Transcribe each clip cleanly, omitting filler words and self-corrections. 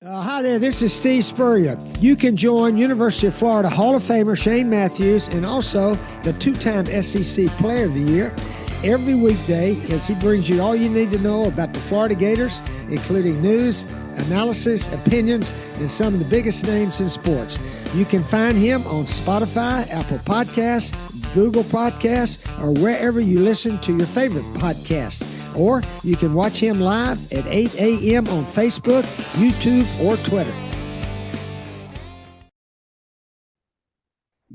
Hi there, this is Steve Spurrier. You can join University of Florida Hall of Famer Shane Matthews and also the two-time SEC Player of the Year every weekday as he brings you all you need to know about the Florida Gators, including news, analysis, opinions, and some of the biggest names in sports. You can find him on Spotify, Apple Podcasts, Google Podcasts, or wherever you listen to your favorite podcasts. Or you can watch him live at 8 a.m. on Facebook, YouTube, or Twitter.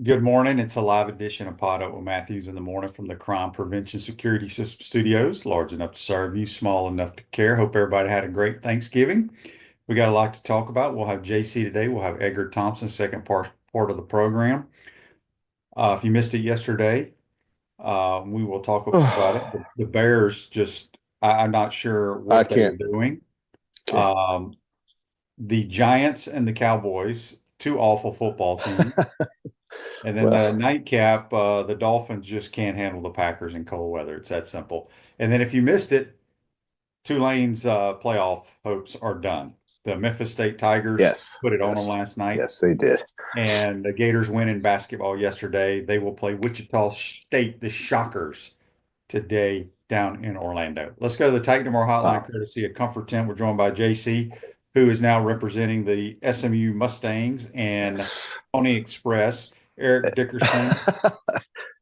Good morning. It's a live edition of PodUp with Matthews in the morning from the Crime Prevention Security System Studios. Large enough to serve you, small enough to care. Hope everybody had a great Thanksgiving. We got a lot to talk about. We'll have JC today. We'll have Edgar Thompson, second part of the program. If you missed it yesterday, we will talk about it. The Bears I'm not sure what they're doing. The Giants and the Cowboys, two awful football teams. And then the nightcap, the Dolphins just can't handle the Packers in cold weather. It's that simple. And then if you missed it, Tulane's playoff hopes are done. The Memphis State Tigers put it on them last night. Yes, they did. And the Gators win in basketball yesterday. They will play Wichita State, the Shockers, today down in Orlando. Let's go to the Titan More Hotline, courtesy of Comfort Tent. We're joined by JC, who is now representing the SMU Mustangs and Pony Express, Eric Dickerson,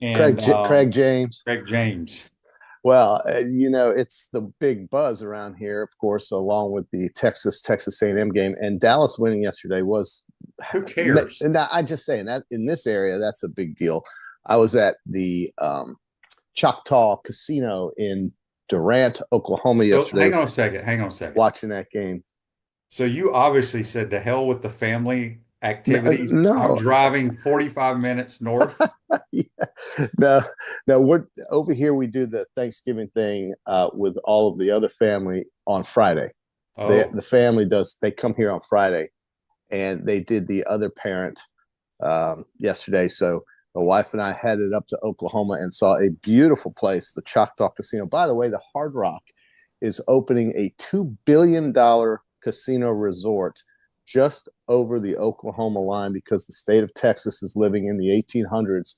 and Craig James. Craig James. Well, it's the big buzz around here, of course, along with the Texas A&M game. And Dallas winning yesterday was. Who cares? And I'm just saying that in this area, that's a big deal. I was at the Choctaw Casino in Durant, Oklahoma yesterday. Hang on a second. Watching that game. So you obviously said to hell with the family activities. No. I'm driving 45 minutes north. No, we're over here. We do the Thanksgiving thing with all of the other family on Friday. The family they come here on Friday, and they did the other parent yesterday. So my wife and I headed up to Oklahoma and saw a beautiful place, the Choctaw Casino. By the way, the Hard Rock is opening a $2 billion casino resort just over the Oklahoma line because the state of Texas is living in the 1800s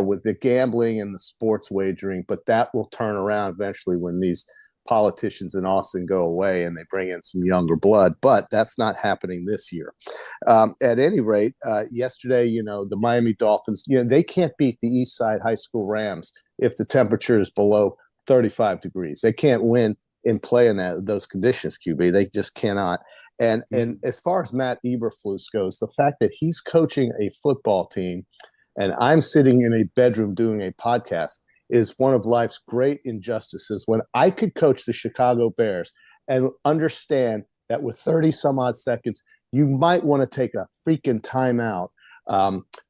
with the gambling and the sports wagering. But that will turn around eventually when these politicians in Austin go away and they bring in some younger blood. But that's not happening this year. At any rate, yesterday, the Miami Dolphins, they can't beat the East Side High School Rams if the temperature is below 35 degrees. They can't win in playing those conditions, QB. They just cannot. And as far as Matt Eberflus goes, the fact that he's coaching a football team and I'm sitting in a bedroom doing a podcast is one of life's great injustices. When I could coach the Chicago Bears and understand that with 30 some odd seconds, you might want to take a freaking timeout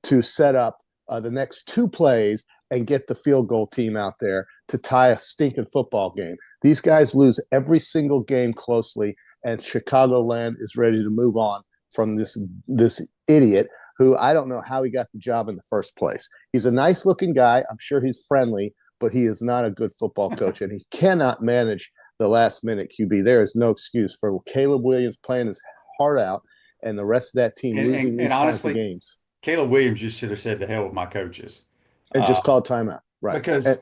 to set up the next two plays and get the field goal team out there to tie a stinking football game. These guys lose every single game closely, and Chicagoland is ready to move on from this idiot who I don't know how he got the job in the first place. He's a nice-looking guy. I'm sure he's friendly, but he is not a good football coach, and he cannot manage the last-minute QB. There is no excuse for Caleb Williams playing his heart out and the rest of that team losing these kinds of games. Caleb Williams just should have said to hell with my coaches. And just called timeout. Right. Because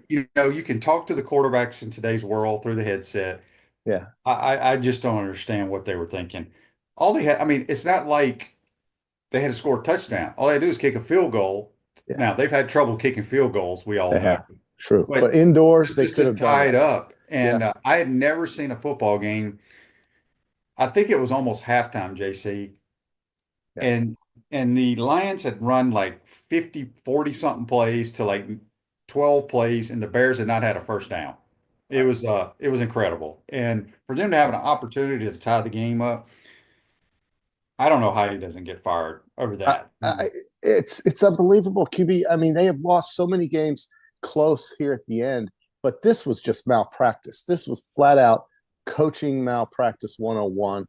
you can talk to the quarterbacks in today's world through the headset. Yeah. I just don't understand what they were thinking. All they had, it's not like they had to score a touchdown. All they had to do is kick a field goal. Yeah. Now, they've had trouble kicking field goals, we all know. True. But indoors, they could have tied up. And I had never seen a football game. I think it was almost halftime, JC. Yeah. And the Lions had run like 50, 40-something plays to like 12 plays, and the Bears had not had a first down. It was incredible. And for them to have an opportunity to tie the game up, I don't know how he doesn't get fired over that. It's unbelievable, QB. They have lost so many games close here at the end, but this was just malpractice. This was flat out coaching malpractice 101.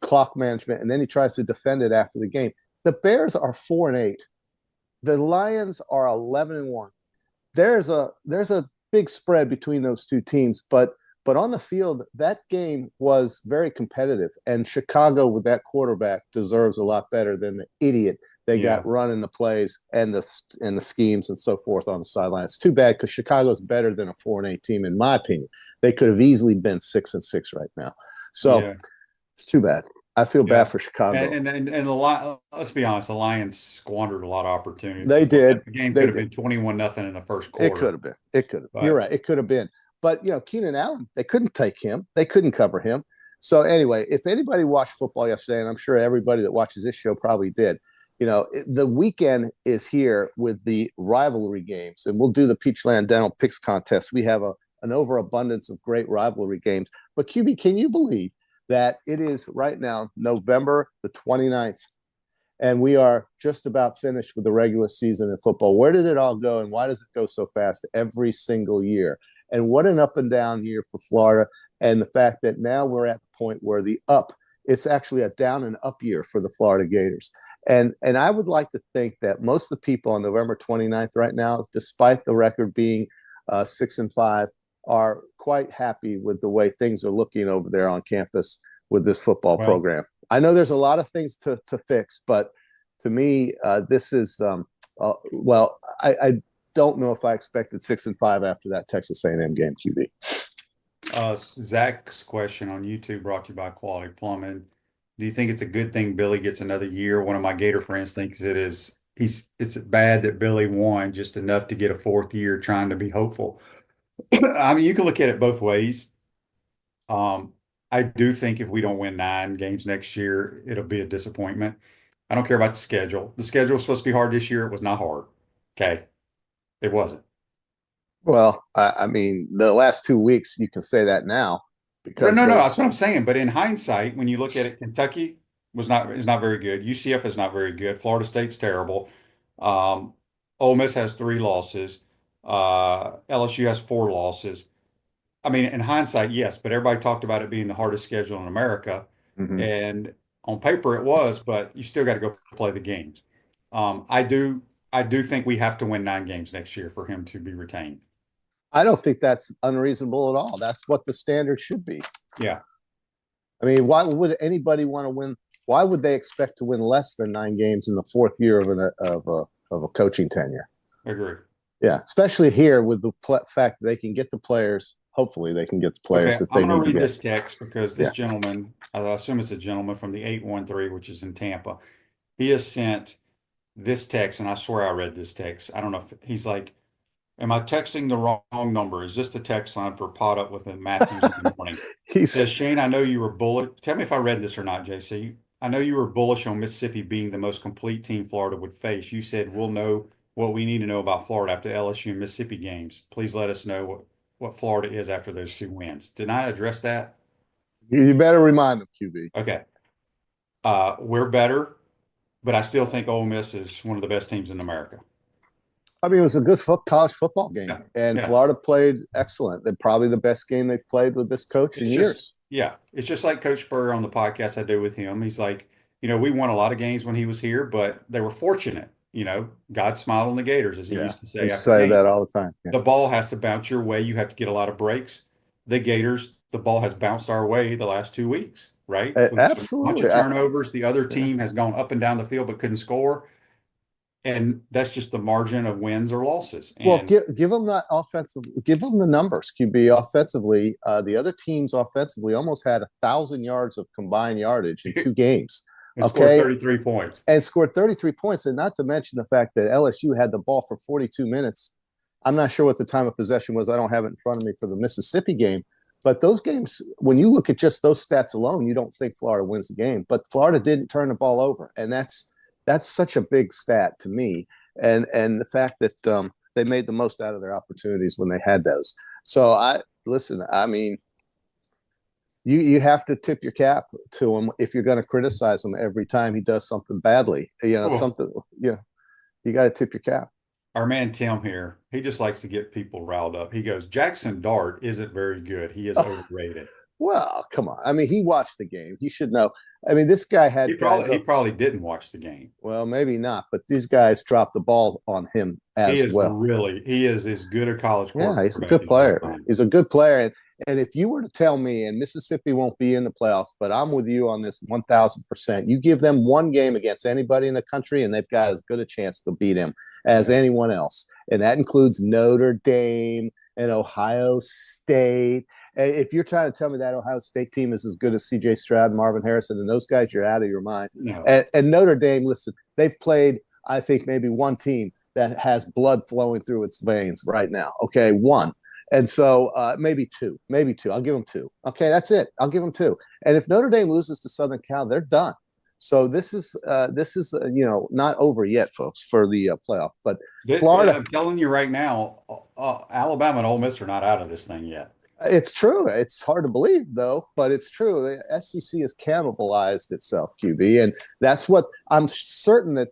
Clock management, and then he tries to defend it after the game. The Bears are 4-8. The Lions are 11-1. There's a big spread between those two teams, but But on the field, that game was very competitive. And Chicago, with that quarterback, deserves a lot better than the idiot they got running the plays and the schemes and so forth on the sideline. It's too bad because Chicago's better than a 4-8 team, in my opinion. They could have easily been 6-6 right now. So it's too bad. I feel bad for Chicago. And let's be honest, the Lions squandered a lot of opportunities. They did. The game could have been 21-0 in the first quarter. It could have been. It could have. You're right. It could have been. But, Keenan Allen, they couldn't take him. They couldn't cover him. So anyway, if anybody watched football yesterday, and I'm sure everybody that watches this show probably did, the weekend is here with the rivalry games, and we'll do the Peachland Dental Picks Contest. We have an overabundance of great rivalry games. But QB, can you believe that it is right now November the 29th, and we are just about finished with the regular season in football? Where did it all go, and why does it go so fast every single year? And what an up and down year for Florida, and the fact that now we're at the point where it's actually a down and up year for the Florida Gators. And I would like to think that most of the people on November 29th right now, despite the record being 6-5, are quite happy with the way things are looking over there on campus with this football program. I know there's a lot of things to fix, but to me, this is I don't know if I expected 6-5 after that Texas A&M game, QB. Zach's question on YouTube, brought to you by Quality Plumbing. Do you think it's a good thing Billy gets another year? One of my Gator friends thinks it is. It's bad that Billy won just enough to get a fourth year, trying to be hopeful. I mean, you can look at it both ways. I do think if we don't win 9 games next year, it'll be a disappointment. I don't care about the schedule. The schedule was supposed to be hard this year. It was not hard. Okay. It wasn't. Well, I mean, the last 2 weeks, you can say that now. Because no, that's what I'm saying. But in hindsight, when you look at it, Kentucky is not very good. UCF is not very good. Florida State's terrible. Ole Miss has 3 losses. LSU has 4 losses. I mean, in hindsight, yes, but everybody talked about it being the hardest schedule in America. And on paper it was, but you still got to go play the games. I do think we have to win 9 games next year for him to be retained. I don't think that's unreasonable at all. That's what the standard should be. Yeah. I mean, why would anybody want to win? Why would they expect to win less than 9 games in the 4th year of a coaching tenure? I agree. Yeah, especially here with the fact that they can get the players. Hopefully, they can get the players that they need to get. I'm going to read this text because this gentleman, I assume it's a gentleman from the 813, which is in Tampa. He has sent this text, and I swear I read this text. I don't know if he's like, am I texting the wrong number? Is this the text line for PodUp with Matthews in the morning? He says, Shane, I know you were bullish. Tell me if I read this or not, JC. I know you were bullish on Mississippi being the most complete team Florida would face. You said, we'll know what we need to know about Florida after the LSU and Mississippi games. Please let us know what Florida is after those 2 wins. Did I address that? You better remind them, QB. Okay. We're better, but I still think Ole Miss is one of the best teams in America. I mean, it was a good college football game, and Florida played excellent. They're probably the best game they've played with this coach in years. Yeah, it's just like Coach Spurrier on the podcast I do with him. He's like, we won a lot of games when he was here, but they were fortunate. God smiled on the Gators, as he used to say. He say that all the time. The ball has to bounce your way. You have to get a lot of breaks. The Gators, the ball has bounced our way the last 2 weeks, right? Absolutely. A bunch of turnovers. The other team has gone up and down the field but couldn't score. And that's just the margin of wins or losses. And well, give them that offensive. Give them the numbers, QB. Offensively, the other teams offensively almost had 1,000 yards of combined yardage in 2 games. And scored 33 points. And scored 33 points. And not to mention the fact that LSU had the ball for 42 minutes. I'm not sure what the time of possession was. I don't have it in front of me for the Mississippi game. But those games, when you look at just those stats alone, you don't think Florida wins the game. But Florida didn't turn the ball over. And that's such a big stat to me. And the fact that they made the most out of their opportunities when they had those. So I mean, you have to tip your cap to him if you're going to criticize him every time he does something badly. You got to tip your cap. Our man Tim here, he just likes to get people riled up. He goes, Jackson Dart isn't very good. He is overrated. Well, come on. I mean, he watched the game. He should know. I mean, this guy had. He probably didn't watch the game. Well, maybe not. But these guys dropped the ball on him as well. He is as good a college quarterback. Yeah, he's a good player. He's a good player. And if you were to tell me, and Mississippi won't be in the playoffs, but I'm with you on this 1,000%. You give them one game against anybody in the country, and they've got as good a chance to beat him as anyone else. And that includes Notre Dame and Ohio State. If you're trying to tell me that Ohio State team is as good as C.J. Stroud, Marvin Harrison, and those guys, you're out of your mind. No. And Notre Dame, listen, they've played, I think, maybe one team that has blood flowing through its veins right now. Okay, one. And so maybe two. I'll give them two. Okay, that's it. I'll give them two. And if Notre Dame loses to Southern Cal, they're done. So this is not over yet, folks, for the playoff. But Florida, I'm telling you right now, Alabama and Ole Miss are not out of this thing yet. It's true. It's hard to believe, though, but it's true. The SEC has cannibalized itself, QB, and that's what I'm certain that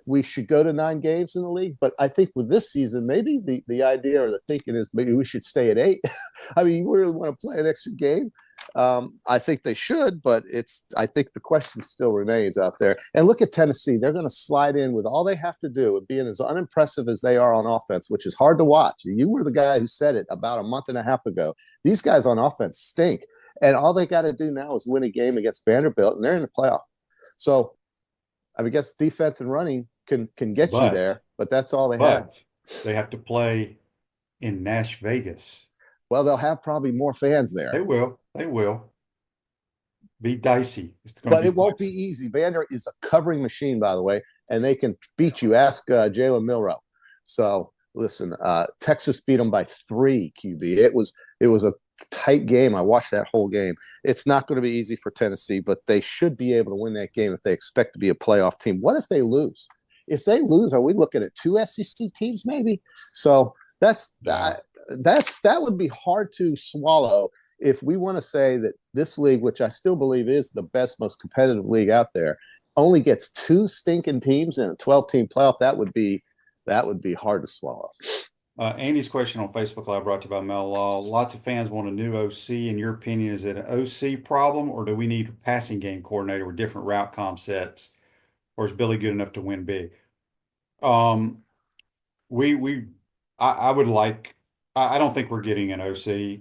we should go to 9 games in the league. But I think with this season, maybe the idea or the thinking is maybe we should stay at 8. I mean, you really want to play an extra game? I think they should, but I think the question still remains out there. And look at Tennessee. They're going to slide in with all they have to do and being as unimpressive as they are on offense, which is hard to watch. You were the guy who said it about a month and a half ago. These guys on offense stink. And all they got to do now is win a game against Vanderbilt, and they're in the playoff. So I guess defense and running can get you there, but that's all they have. They have to play in Nash Vegas. Well, they'll have probably more fans there. They will. Be dicey. But it won't be easy. Vander is a covering machine, by the way, and they can beat you. Ask Jalen Milroe. So listen, Texas beat them by 3, QB. It was a tight game. I watched that whole game. It's not going to be easy for Tennessee, but they should be able to win that game if they expect to be a playoff team. What if they lose? If they lose, are we looking at 2 SEC teams maybe? So that would be hard to swallow if we want to say that this league, which I still believe is the best, most competitive league out there, only gets 2 stinking teams in a 12-team playoff. That would be hard to swallow. Andy's question on Facebook Live brought to you by Mel Law. Lots of fans want a new OC. In your opinion, is it an OC problem, or do we need a passing game coordinator with different route concepts, or is Billy good enough to win big? I would like. I don't think we're getting an OC.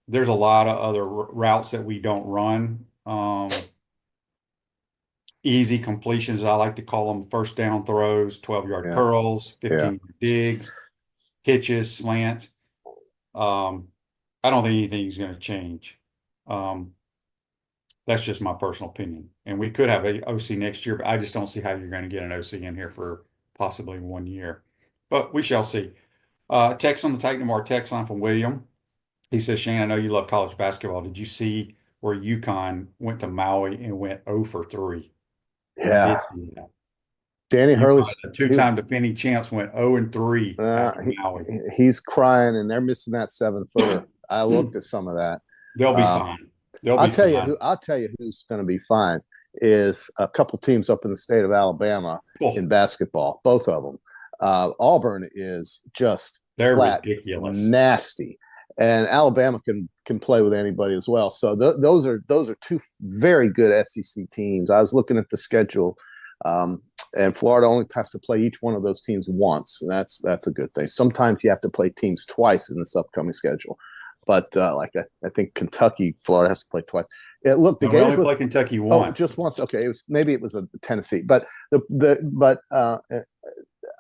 There's a lot of other routes that we don't run. Easy completions, I like to call them, first down throws, 12-yard curls, 15 digs, hitches, slants. I don't think anything's going to change. That's just my personal opinion. And we could have an OC next year, but I just don't see how you're going to get an OC in here for possibly 1 year. But we shall see. Text on the Titan Mar text line from William. He says, Shane, I know you love college basketball. Did you see where UConn went to Maui and went 0 for 3? Yeah. Danny Hurley's the 2-time defending champs went 0 and 3. He's crying, and they're missing that 7-footer. I looked at some of that. They'll be fine. I'll tell you who's going to be fine is a couple teams up in the state of Alabama in basketball. Both of them. Auburn is just ridiculous, nasty, and Alabama can play with anybody as well. So those are 2 very good SEC teams. I was looking at the schedule, and Florida only has to play each one of those teams once, and that's a good thing. Sometimes you have to play teams twice in this upcoming schedule, but I think Kentucky, Florida has to play twice. Look, the Gators play Kentucky once. Oh, just once. Okay, it was a Tennessee, but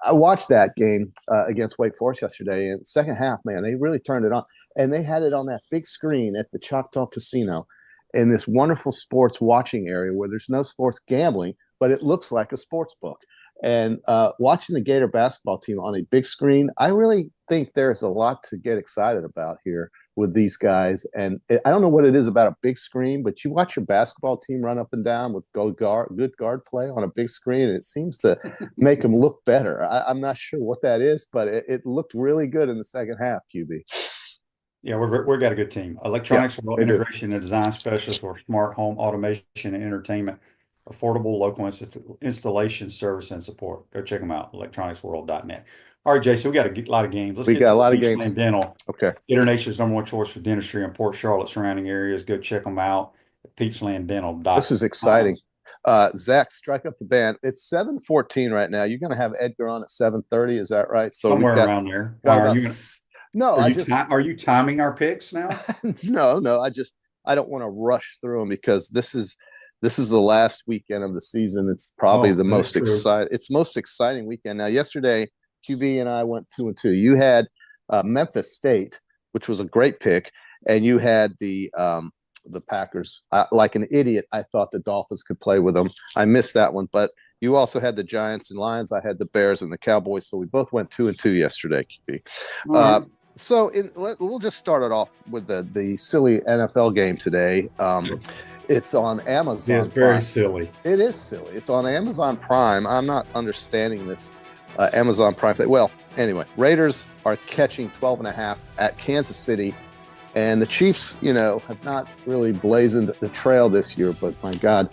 I watched that game against Wake Forest yesterday, and second half, man, they really turned it on. And they had it on that big screen at the Choctaw Casino in this wonderful sports watching area where there's no sports gambling, but it looks like a sports book. And watching the Gator basketball team on a big screen, I really think there's a lot to get excited about here with these guys. And I don't know what it is about a big screen, but you watch your basketball team run up and down with good guard play on a big screen, and it seems to make them look better. I'm not sure what that is, but it looked really good in the second half, QB. Yeah, we've got a good team. Electronics World Integration and Design Specialist for smart home automation and entertainment, affordable local installation service and support. Go check them out, electronicsworld.net. All right, Jason, we got a lot of games. We got a lot of games. Peachland Dental. Okay. Gator Nation's #1 choice for dentistry in Port Charlotte surrounding areas. Go check them out at peachlanddental.com. This is exciting. Zach, strike up the band. It's 7:14 right now. You're going to have Edgar on at 7:30. Is that right? So somewhere around there. No, Are you timing our picks now? No. I don't want to rush through them because this is the last weekend of the season. It's probably the most exciting. It's most exciting weekend. Now, yesterday, QB and I went 2-2. You had Memphis State, which was a great pick, and you had the Packers. Like an idiot, I thought the Dolphins could play with them. I missed that one, but you also had the Giants and Lions. I had the Bears and the Cowboys, so we both went 2-2 yesterday, QB. So we'll just start it off with the silly NFL game today. It's on Amazon. It's very silly. It is silly. It's on Amazon Prime. I'm not understanding this Amazon Prime thing. Well, anyway, Raiders are catching 12.5 at Kansas City. And the Chiefs, have not really blazoned the trail this year, but my God.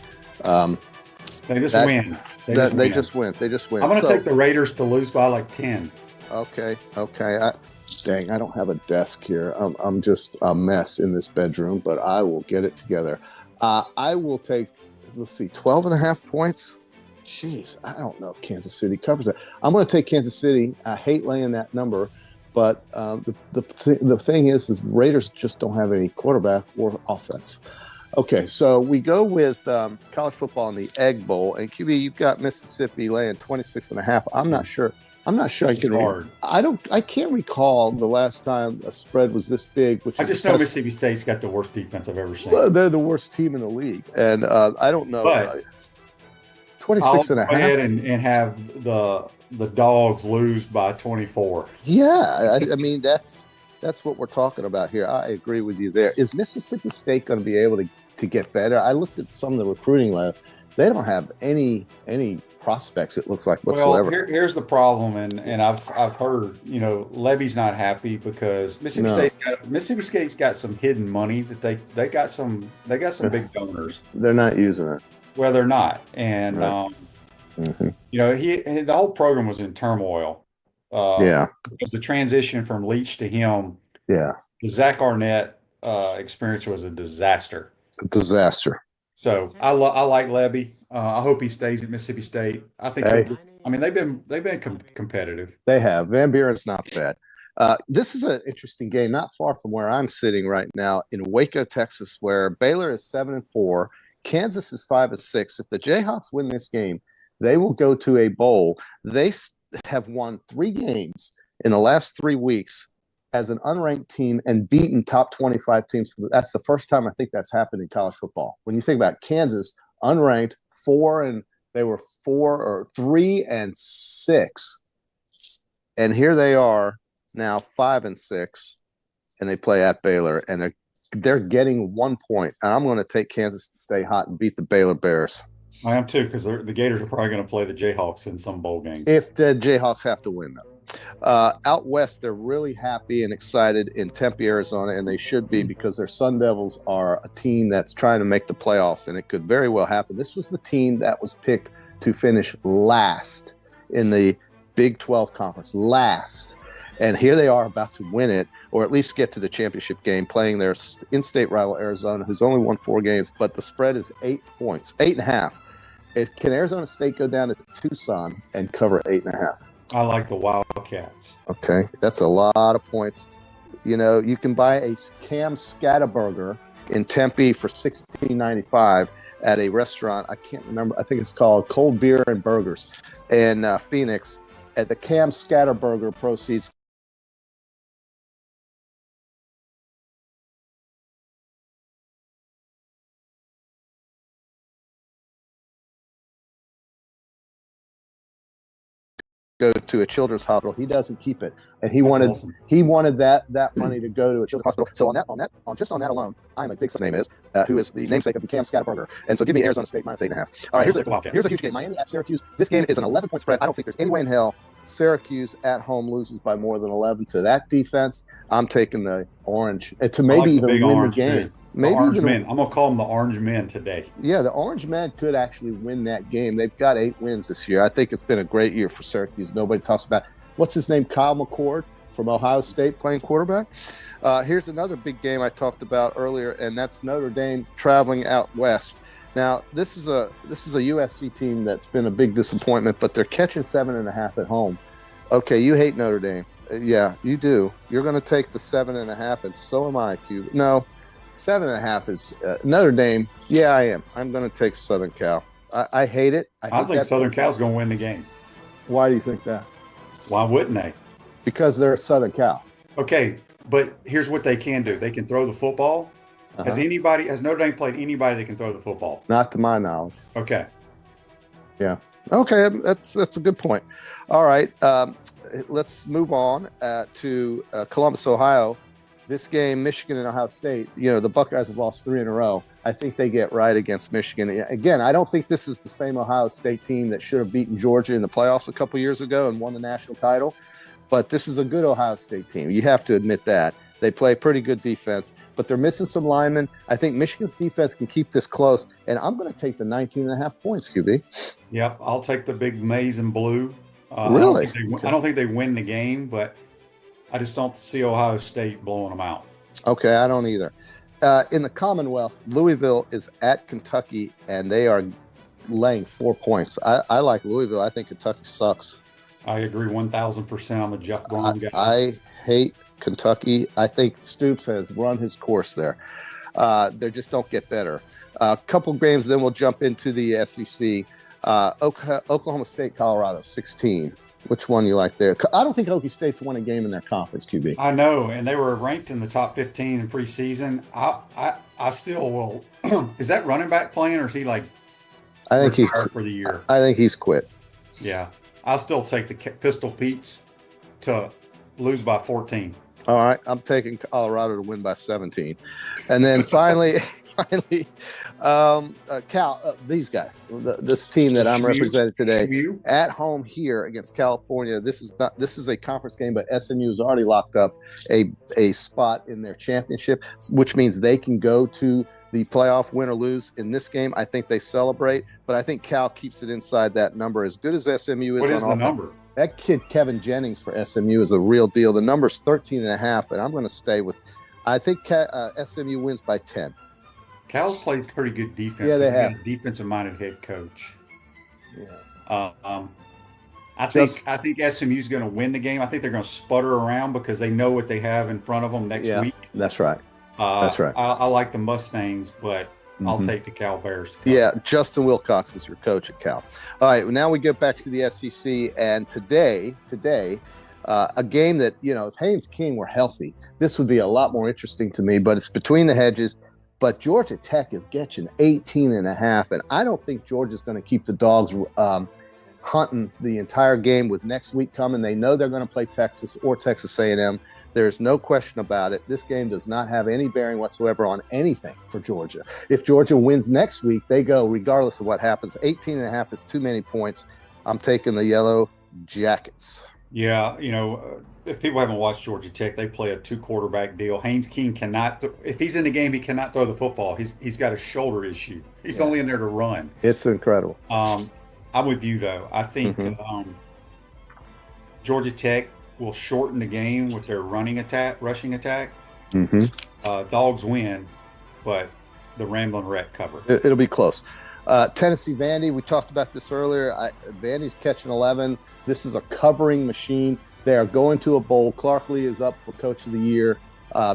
They just win. They just win. I'm going to take the Raiders to lose by like 10. Okay. Dang, I don't have a desk here. I'm just a mess in this bedroom, but I will get it together. I will take, 12.5 points. Jeez, I don't know if Kansas City covers that. I'm going to take Kansas City. I hate laying that number, but the thing is the Raiders just don't have any quarterback or offense. Okay, so we go with college football in the Egg Bowl, and QB, you've got Mississippi laying 26.5. I'm not sure I can. I can't recall the last time a spread was this big. I just know Mississippi State's got the worst defense I've ever seen. Well, they're the worst team in the league, and I don't know. But 26.5. Go ahead and have the Dogs lose by 24. Yeah, I mean that's what we're talking about here. I agree with you there. Is Mississippi State going to be able to get better? I looked at some of the recruiting lab. They don't have any prospects, it looks like, whatsoever. Well, here's the problem, and I've heard, Levy's not happy because Mississippi State's got some hidden money that they got some big donors. They're not using it. Well, they're not, and right. The whole program was in turmoil. Because the transition from Leach to him. Yeah. The Zach Arnett experience was a disaster. So I like Levy. I hope he stays at Mississippi State. I think. They've been competitive. They have. Van Buren's not bad. This is an interesting game, not far from where I'm sitting right now in Waco, Texas, where Baylor is 7-4, Kansas is 5-6. If the Jayhawks win this game, they will go to a bowl. They have won 3 games in the last 3 weeks as an unranked team and beaten top 25 teams. That's the first time I think that's happened in college football. When you think about Kansas, unranked, 3-6, and here they are now 5-6, and they play at Baylor, and they're getting 1 point. And I'm going to take Kansas to stay hot and beat the Baylor Bears. I am too, because the Gators are probably going to play the Jayhawks in some bowl game. If the Jayhawks have to win, though. Out west, they're really happy and excited in Tempe, Arizona, and they should be because their Sun Devils are a team that's trying to make the playoffs, and it could very well happen. This was the team that was picked to finish last in the Big 12 Conference, last. And here they are about to win it, or at least get to the championship game, playing their in-state rival Arizona, who's only won 4 games, but the spread is 8 points, 8.5. Can Arizona State go down to Tucson and cover 8.5? I like the Wildcats. Okay, that's a lot of points. You can buy a Cam Scatterburger in Tempe for $16.95 at a restaurant. I can't remember. I think it's called Cold Beer and Burgers in Phoenix. At the Cam Scatterburger proceeds go to a children's hospital. He doesn't keep it, and he wanted that money to go to a children's hospital. So on that alone, I'm a big fan. Name is who is the namesake of the Cam Scatterburger, and so give me Arizona State minus 8.5. All right, here's a huge game. Miami at Syracuse. This game is an 11-point spread. I don't think there's any way in hell Syracuse at home loses by more than 11 to that defense. I'm taking the Orange to maybe even win the game. Too. Maybe Orange Men. I'm going to call them the Orange Men today. Yeah, the Orange Men could actually win that game. They've got 8 wins this year. I think it's been a great year for Syracuse. Nobody talks about what's his name, Kyle McCord from Ohio State playing quarterback. Here's another big game I talked about earlier, and that's Notre Dame traveling out west. Now, this is a USC team that's been a big disappointment, but they're catching 7.5 at home. Okay, you hate Notre Dame. Yeah, you do. You're going to take the 7.5, and so am I, Q. No, 7.5 is Notre Dame. Yeah, I am. I'm going to take Southern Cal. I hate it. I think Southern Cal's going to win the game. Why do you think that? Why wouldn't they? Because they're Southern Cal. Okay, but here's what they can do. They can throw the football. Has Notre Dame played anybody that can throw the football? Not to my knowledge. Okay. Yeah. Okay, that's a good point. All right, let's move on to Columbus, Ohio. This game, Michigan and Ohio State, the Buckeyes have lost 3 in a row. I think they get right against Michigan. Again, I don't think this is the same Ohio State team that should have beaten Georgia in the playoffs a couple years ago and won the national title. But this is a good Ohio State team. You have to admit that. They play pretty good defense, but they're missing some linemen. I think Michigan's defense can keep this close, and I'm going to take the 19.5 points, QB. Yep, I'll take the big maize and blue. Really? I don't think they win the game, but I just don't see Ohio State blowing them out. Okay, I don't either. In the Commonwealth, Louisville is at Kentucky, and they are laying 4 points. I like Louisville. I think Kentucky sucks. I agree 1,000%. I'm a Jeff Braun guy. I hate Kentucky. I think Stoops has run his course there. They just don't get better. A couple games, then we'll jump into the SEC. Oklahoma State, Colorado, 16. Which one you like there? I don't think Okie State's won a game in their conference, QB. I know, and they were ranked in the top 15 in preseason. I still will. Is that running back playing, or is he like? I think he's for the year. I think he's quit. Yeah, I'll still take the Pistol Pete's to lose by 14. All right, I'm taking Colorado to win by 17. And then finally, Cal, these guys, this team that I'm representing today, at home here against California. This is a conference game, but SMU has already locked up a spot in their championship, which means they can go to the playoff, win or lose in this game. I think they celebrate, but I think Cal keeps it inside that number. As good as SMU is, what is the number? That kid, Kevin Jennings for SMU, is a real deal. The number's 13.5, and I'm going to stay with – I think SMU wins by 10. Cal's plays pretty good defense. Yeah, they have. A defensive-minded head coach. Yeah. I think SMU's going to win the game. I think they're going to sputter around because they know what they have in front of them next week. That's right. That's right. I like the Mustangs, but I'll take the Cal Bears. Yeah, Justin Wilcox is your coach at Cal. All right, now we get back to the SEC, and today, a game that, if Haynes King were healthy, this would be a lot more interesting to me, but it's between the hedges. But Georgia Tech is getting 18.5, and I don't think Georgia's going to keep the Dogs hunting the entire game with next week coming. They know they're going to play Texas or Texas A&M. There's no question about it. This game does not have any bearing whatsoever on anything for Georgia. If Georgia wins next week, they go regardless of what happens. 18.5 is too many points. I'm taking the Yellow Jackets. Yeah, if people haven't watched Georgia Tech, they play a 2-quarterback deal. Haynes King cannot – if he's in the game, he cannot throw the football. He's got a shoulder issue. He's only in there to run. It's incredible. I'm with you, though. I think Georgia Tech – will shorten the game with their rushing attack. Dogs win, but the Ramblin' Wreck cover. It'll be close. Tennessee Vandy, we talked about this earlier. Vandy's catching 11. This is a covering machine. They are going to a bowl. Clark Lee is up for Coach of the Year,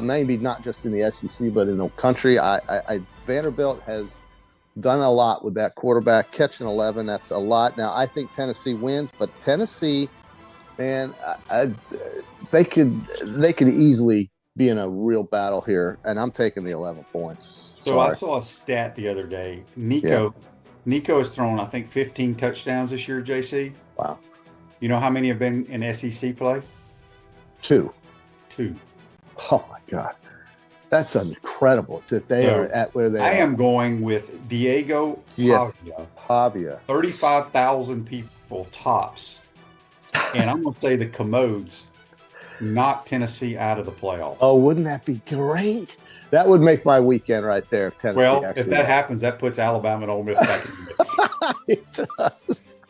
maybe not just in the SEC, but in the country. Vanderbilt has done a lot with that quarterback. Catching 11, that's a lot. Now, I think Tennessee wins, but Tennessee – man, they could easily be in a real battle here, and I'm taking the 11 points. So I saw a stat the other day. Nico has thrown, I think, 15 touchdowns this year, JC. Wow. You know how many have been in SEC play? 2. Oh, my God. That's incredible that they are at where they are. I am going with Diego Pavia. 35,000 people tops. And I'm going to say the Commodes knocked Tennessee out of the playoffs. Oh, wouldn't that be great? That would make my weekend right there if Tennessee if that happens, that puts Alabama and Ole Miss back in the mix. It does.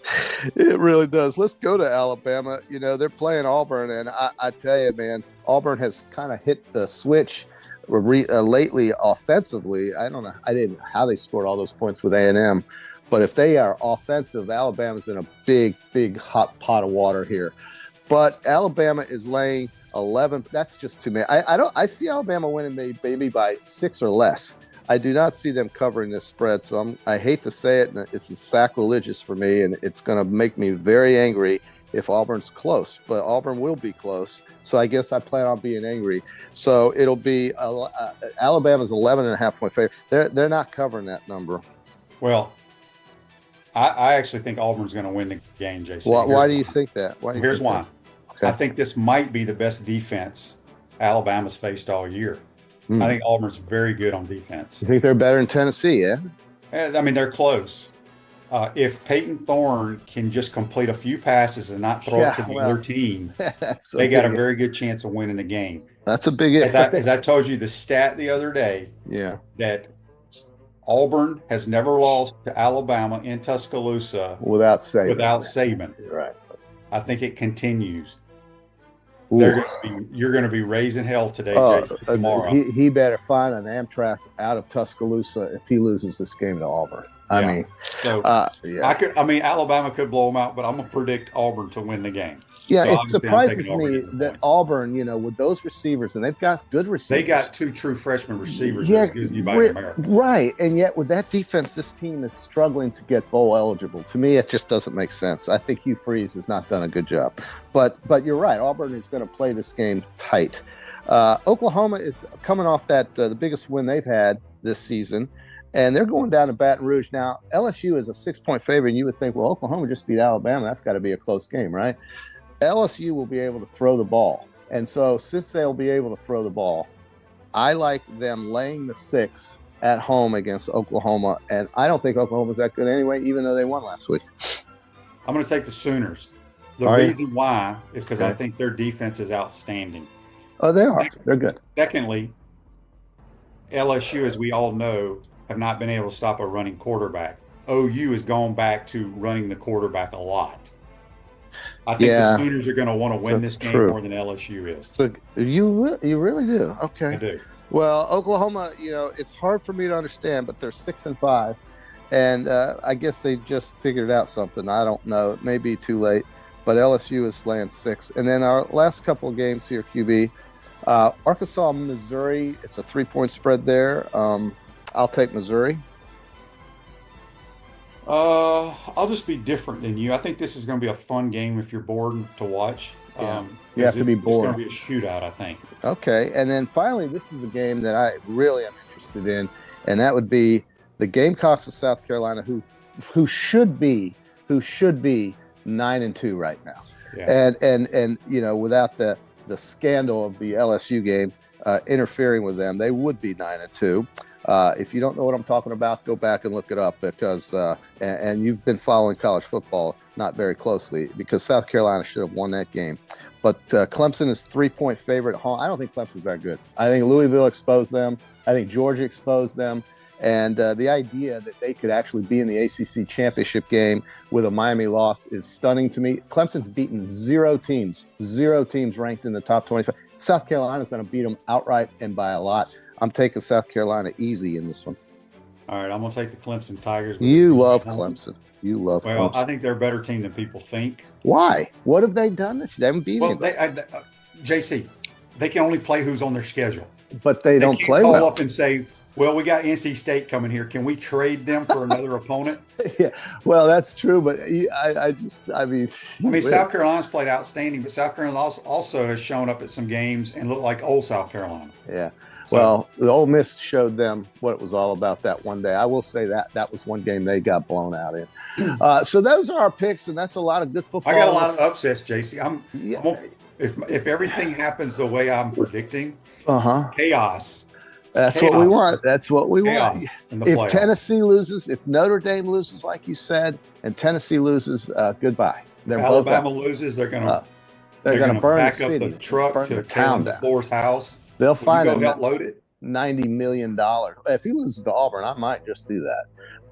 It really does. Let's go to Alabama. They're playing Auburn, and I tell you, man, Auburn has kind of hit the switch lately offensively. I don't know how they scored all those points with A&M. But if they are offensive, Alabama's in a big, big hot pot of water here. But Alabama is laying 11. That's just too many. I see Alabama winning maybe by 6 or less. I do not see them covering this spread. So I hate to say it, and it's sacrilegious for me, and it's going to make me very angry if Auburn's close. But Auburn will be close. So I guess I plan on being angry. So it'll be Alabama's 11.5-point favorite. They're not covering that number. Well, I actually think Auburn's going to win the game, JC. Why do you think that? Here's why. Okay. I think this might be the best defense Alabama's faced all year. I think Auburn's very good on defense. You think they're better than Tennessee, yeah? I mean, they're close. If Peyton Thorne can just complete a few passes and not throw it to the other team, they got a very good chance of winning the game. That's a big – as I told you the stat the other day, that Auburn has never lost to Alabama in Tuscaloosa without Saban. Right. I think it continues. You're going to be raising hell today, Jason, tomorrow. He better find an Amtrak out of Tuscaloosa if he loses this game to Auburn. I mean, Alabama could blow them out, but I'm going to predict Auburn to win the game. Yeah, so it surprises me that Auburn, with those receivers, and they've got good receivers. They got 2 true freshman receivers. Right, and yet with that defense, this team is struggling to get bowl eligible. To me, it just doesn't make sense. I think Hugh Freeze has not done a good job. But you're right, Auburn is going to play this game tight. Oklahoma is coming off the biggest win they've had this season. And they're going down to Baton Rouge. Now, LSU is a 6-point favorite, and you would think, well, Oklahoma just beat Alabama. That's got to be a close game, right? LSU will be able to throw the ball. And so since they'll be able to throw the ball, I like them laying the 6 at home against Oklahoma. And I don't think Oklahoma's that good anyway, even though they won last week. I'm going to take the Sooners. The reason why is because I think their defense is outstanding. Oh, they are. They're good. Secondly, LSU, as we all know, have not been able to stop a running quarterback. OU has gone back to running the quarterback a lot. I think the Sooners are going to want to win this game more than LSU is. So you really do? Okay. I do. Well, Oklahoma, it's hard for me to understand, but they're 6-5, and I guess they just figured out something. I don't know. It may be too late, but LSU is laying 6. And then our last couple of games here, QB, Arkansas, Missouri. It's a 3-point spread there. I'll take Missouri. I'll just be different than you. I think this is going to be a fun game if you're bored to watch. You have to be bored. It's going to be a shootout, I think. Okay, and then finally, this is a game that I really am interested in, and that would be the Gamecocks of South Carolina, who should be 9-2 right now, and without the scandal of the LSU game interfering with them, they would be 9-2. If you don't know what I'm talking about, go back and look it up because and you've been following college football not very closely because South Carolina should have won that game. But Clemson is 3-point favorite at home. I don't think Clemson's that good. I think Louisville exposed them. I think Georgia exposed them. And the idea that they could actually be in the ACC championship game with a Miami loss is stunning to me. Clemson's beaten 0 teams ranked in the top 25. South Carolina's going to beat them outright and by a lot. I'm taking South Carolina easy in this one. All right, I'm going to take the Clemson Tigers. You love Clemson. Clemson. I think they're a better team than people think. Why? What have they done this year? They haven't beaten anybody. JC, they can only play who's on their schedule. But they don't play well. They call up and say, well, we got NC State coming here. Can we trade them for another opponent? Yeah, well, that's true. But I mean, South Carolina's played outstanding, but South Carolina also has shown up at some games and looked like old South Carolina. Yeah. Well, the Ole Miss showed them what it was all about that one day. I will say that was one game they got blown out in. So those are our picks, and that's a lot of good football. I got a lot of upsets, JC. If everything happens the way I'm predicting, chaos. That's what we want. That's what we want. If Tennessee loses, if Notre Dame loses, like you said, and Tennessee loses, goodbye. If Alabama loses, they're going to burn back the city, up the truck to the town down. Floor's house. They'll find help load it. $90 million. If he loses to Auburn, I might just do that.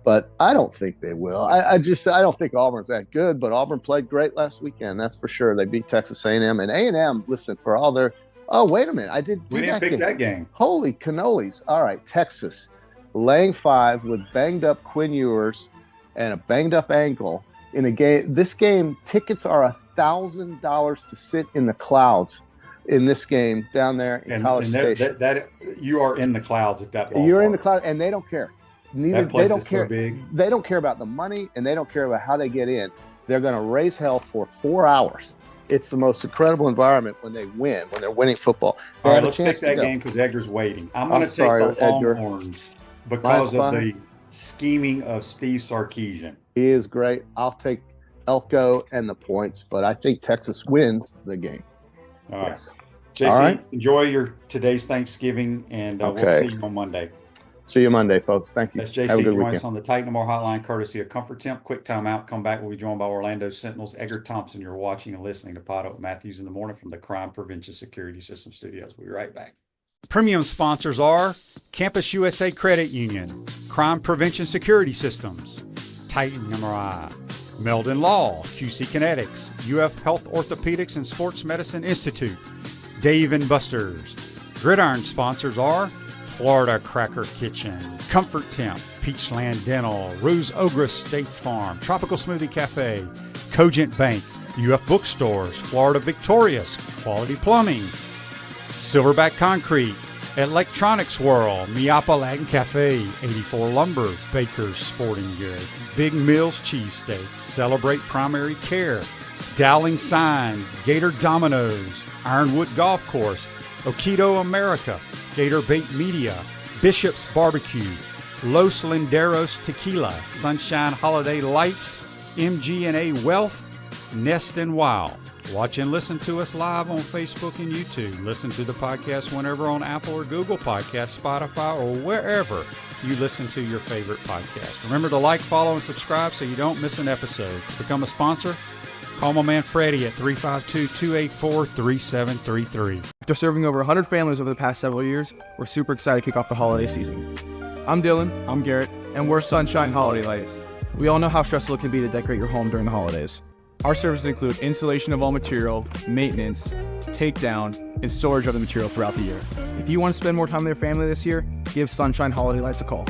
But I don't think they will. I don't think Auburn's that good, but Auburn played great last weekend. That's for sure. They beat Texas A&M. And A&M, listen, for all their – oh, wait a minute. We didn't pick that game. Holy cannolis. All right, Texas laying 5 with banged-up Quinn Ewers and a banged-up ankle in a game. This game, tickets are $1,000 to sit in the clouds in this game down there in College Station. That you are in the clouds at that ballpark. You're in the cloud, and they don't care. That place is so big. They don't care about the money, and they don't care about how they get in. They're going to raise hell for 4 hours. It's the most incredible environment when they're winning football. All right, let's pick that game because Edgar's waiting. I'm going to take the Longhorns because of the scheming of Steve Sarkisian. He is great. I'll take Elko and the points, but I think Texas wins the game. All right. Yes. JC, enjoy today's Thanksgiving, and we'll see you on Monday. See you Monday, folks. Thank you. That's JC. Join us on the Titan More Hotline, courtesy of Comfort Temp. Quick timeout. Come back. We'll be joined by Orlando Sentinel's Edgar Thompson. You're watching and listening to PodUp Matthews in the Morning from the Crime Prevention Security System Studios. We'll be right back. Premium sponsors are Campus USA Credit Union, Crime Prevention Security Systems, Titan MRI, Meldon Law, QC Kinetics, UF Health Orthopedics and Sports Medicine Institute, Dave & Buster's. Gridiron sponsors are Florida Cracker Kitchen, Comfort Temp, Peachland Dental, Ruse Ogre State Farm, Tropical Smoothie Cafe, Cogent Bank, UF Bookstores, Florida Victorious, Quality Plumbing, Silverback Concrete, Electronics World, Miapa Latin Cafe, 84 Lumber, Baker's Sporting Goods, Big Mills Cheesesteaks, Celebrate Primary Care, Dowling Signs, Gator Dominoes, Ironwood Golf Course, Okido America, Gator Bait Media, Bishop's Barbecue, Los Linderos Tequila, Sunshine Holiday Lights, MG&A Wealth, Nest and Wow. Watch and listen to us live on Facebook and YouTube. Listen to the podcast whenever on Apple or Google Podcasts, Spotify, or wherever you listen to your favorite podcast. Remember to like, follow, and subscribe so you don't miss an episode. To become a sponsor, call my man Freddie at 352-284-3733. After serving over 100 families over the past several years, we're super excited to kick off the holiday season. I'm Dylan. I'm Garrett. And we're Sunshine Holiday Lights. We all know how stressful it can be to decorate your home during the holidays. Our services include installation of all material, maintenance, takedown, and storage of the material throughout the year. If you want to spend more time with your family this year, give Sunshine Holiday Lights a call.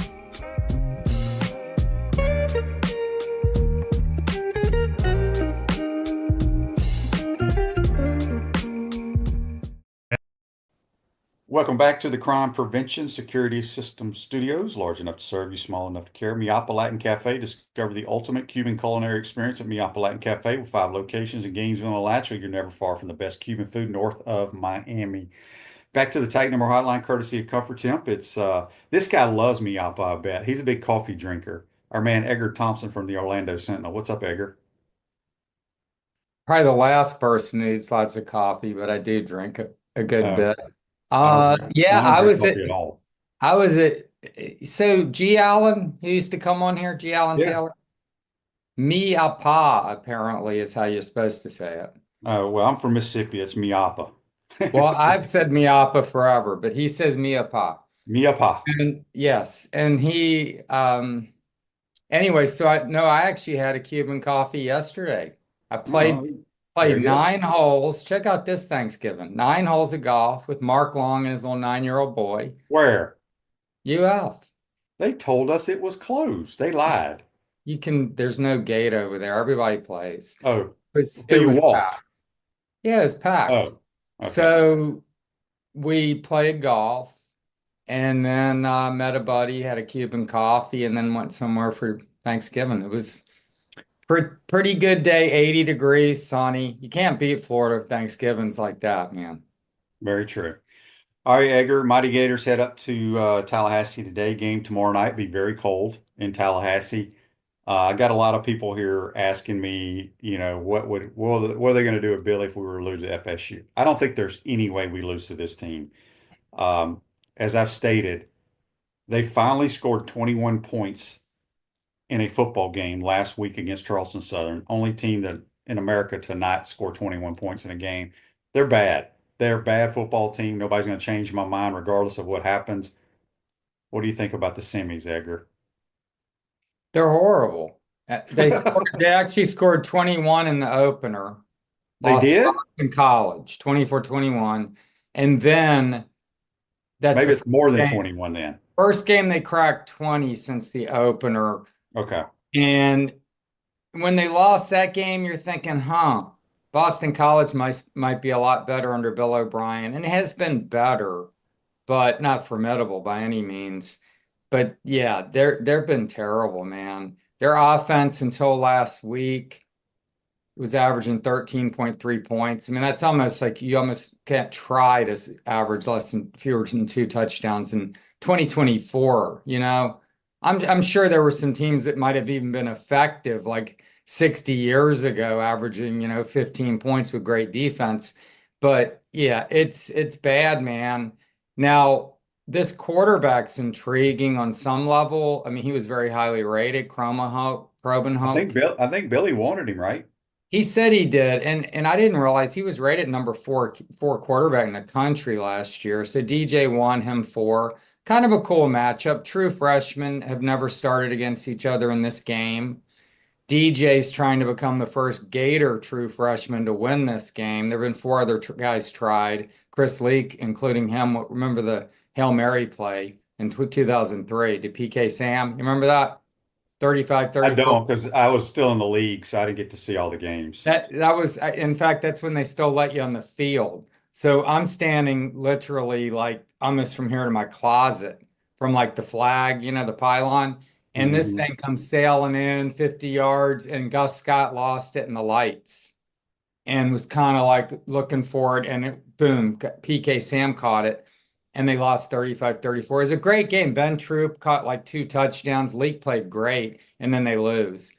Welcome back to the Crime Prevention Security System Studios, large enough to serve you, small enough to care. Miapa Latin Cafe. Discover the ultimate Cuban culinary experience at Miapa Latin Cafe with 5 locations in Gainesville and Alachua. You're never far from the best Cuban food north of Miami. Back to the Titan More Hotline, courtesy of Comfort Temp. It's this guy loves Miapa, I bet. He's a big coffee drinker. Our man Edgar Thompson from the Orlando Sentinel. What's up, Edgar? Probably the last person who eats lots of coffee, but I do drink a good bit. Yeah, I was at, so G. Allen, who used to come on here, G. Allen Taylor. Miapa, apparently, is how you're supposed to say it. Oh, well, I'm from Mississippi. It's Miapa. Well, I've said Miapa forever, but he says Miapa. Miapa. And yes, and he, anyway, so I actually had a Cuban coffee yesterday. I played 9 holes. Check out this Thanksgiving. 9 holes of golf with Mark Long and his little 9-year-old boy. Where? UF. They told us it was closed. They lied. There's no gate over there. Everybody plays. Oh, it was packed. Yeah, it's packed. Oh, okay. So we played golf and then met a buddy, had a Cuban coffee, and then went somewhere for Thanksgiving. It was pretty good day, 80 degrees, sunny. You can't beat Florida Thanksgivings like that, man. Very true. All right, Edgar, Mighty Gators head up to Tallahassee today. Game tomorrow night. Be very cold in Tallahassee. I got a lot of people here asking me, what are they going to do with Billy if we were to lose to FSU? I don't think there's any way we lose to this team. As I've stated, they finally scored 21 points in a football game last week against Charleston Southern. Only team that in America to not score 21 points in a game. They're bad. They're a bad football team. Nobody's going to change my mind regardless of what happens. What do you think about the semis, Edgar? They're horrible. They actually scored 21 in the opener. They did? In college, 24-21. And then maybe it's more than 21 then. First game they cracked 20 since the opener. Okay. And when they lost that game, you're thinking, Boston College might be a lot better under Bill O'Brien, and it has been better, but not formidable by any means. But yeah, they've been terrible, man. Their offense until last week was averaging 13.3 points. I mean, that's almost like you almost can't try to average fewer than 2 touchdowns in 2024, you know. I'm sure there were some teams that might have even been effective like 60 years ago, averaging, 15 points with great defense. But yeah, it's bad, man. Now, this quarterback's intriguing on some level. I mean, he was very highly rated, Crobenhoek. I think Billy wanted him, right? He said he did, and I didn't realize he was rated number four quarterback in the country last year. So DJ won him 4. Kind of a cool matchup. True freshmen have never started against each other in this game. DJ's trying to become the first Gator true freshman to win this game. There have been 4 other guys tried. Chris Leak, including him. Remember the Hail Mary play in 2003 to PK Sam? You remember that? 35-34. I don't, because I was still in the league, so I didn't get to see all the games. That was, in fact, that's when they still let you on the field. So I'm standing literally like almost from here to my closet, from like the flag, the pylon. And this thing comes sailing in 50 yards, and Gus Scott lost it in the lights and was kind of like looking for it. And boom, PK Sam caught it, and they lost 35-34. It was a great game. Ben Troop caught like 2 touchdowns. Leak played great, and then they lose.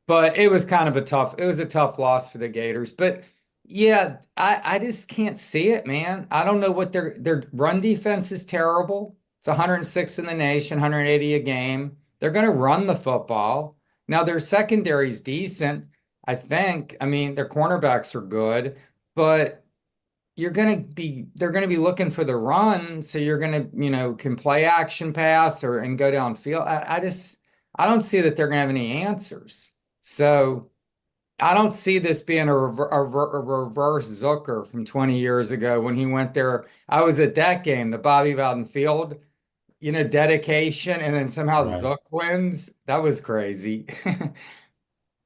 But it was kind of a tough loss for the Gators. But yeah, I just can't see it, man. I don't know what their run defense is terrible. It's 106 in the nation, 180 a game. They're going to run the football. Now their secondary's decent, I think. I mean, their cornerbacks are good, but they're going to be looking for the run. So you're going to, can play action pass and go downfield. I don't see that they're going to have any answers. So I don't see this being a reverse Zucker from 20 years ago when he went there. I was at that game, the Bobby Bowden Field, dedication, and then somehow Right. Zuck wins. That was crazy.